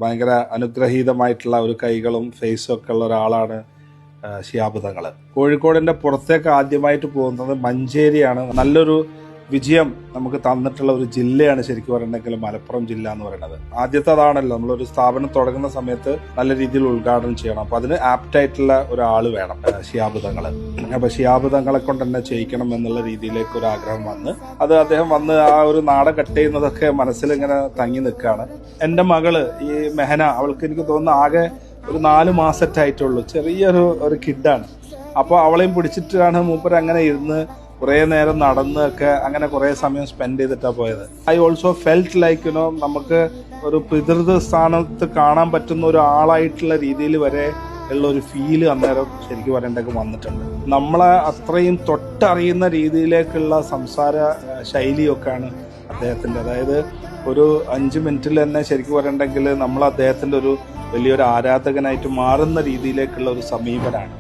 ഭയങ്കര അനുഗ്രഹീതമായിട്ടുള്ള ഒരു കൈകളും ഫേസും ഒക്കെ ഉള്ള ഒരാളാണ് ശിഹാബ് തങ്ങൾ. കോഴിക്കോടിൻ്റെ പുറത്തേക്ക് ആദ്യമായിട്ട് പോകുന്നത് മഞ്ചേരിയാണ്. നല്ലൊരു വിജയം നമുക്ക് തന്നിട്ടുള്ള ഒരു ജില്ലയാണ് ശരിക്കും പറഞ്ഞിട്ടുണ്ടെങ്കിൽ മലപ്പുറം ജില്ല എന്ന് പറയുന്നത്. ആദ്യത്തെ അതാണല്ലോ, നമ്മളൊരു സ്ഥാപനം തുടങ്ങുന്ന സമയത്ത് നല്ല രീതിയിൽ ഉദ്ഘാടനം ചെയ്യണം. അപ്പൊ അതിന് ആപ്റ്റായിട്ടുള്ള ഒരാൾ വേണം ശിഹാബ് തങ്ങൾ. അപ്പൊ ശിഹാബ് തങ്ങളെ കൊണ്ട് തന്നെ ചെയ്യിക്കണം എന്നുള്ള രീതിയിലേക്ക് ഒരു ആഗ്രഹം വന്ന് അത് അദ്ദേഹം വന്ന് ആ ഒരു നാട കട്ട് ചെയ്യുന്നതൊക്കെ മനസ്സിൽ ഇങ്ങനെ തങ്ങി നിൽക്കുകയാണ്. എൻ്റെ മകള് ഈ മെഹന, അവൾക്ക് എനിക്ക് തോന്നുന്നു ആകെ ഒരു 4 മാസറ്റായിട്ടുള്ളൂ, ചെറിയൊരു കിഡാണ്. അപ്പോൾ അവളെയും പിടിച്ചിട്ടാണ് മൂപ്പർ അങ്ങനെ ഇരുന്ന് കുറേ നേരം നടന്നൊക്കെ അങ്ങനെ കുറേ സമയം സ്പെൻഡ് ചെയ്തിട്ടാണ് പോയത്. ഐ ഓൾസോ ഫെൽറ്റ് ലൈക്ക് നമുക്ക് ഒരു പിതൃ സ്ഥാനത്ത് കാണാൻ പറ്റുന്ന ഒരു ആളായിട്ടുള്ള രീതിയിൽ വരെ ഉള്ള ഒരു ഫീല് അന്നേരം ശരിക്കും പറയേണ്ടതൊക്കെ വന്നിട്ടുണ്ട്. നമ്മളെ അത്രയും തൊട്ടറിയുന്ന രീതിയിലേക്കുള്ള സംസാര ശൈലിയൊക്കെയാണ് അദ്ദേഹത്തിൻ്റെ. അതായത് ഒരു 5 മിനിറ്റിൽ തന്നെ ശരിക്കും പറയണ്ടെങ്കിൽ നമ്മൾ അദ്ദേഹത്തിൻ്റെ ഒരു വലിയൊരു ആരാധകനായിട്ട് മാറുന്ന രീതിയിലേക്കുള്ള ഒരു സമീപനമാണ്.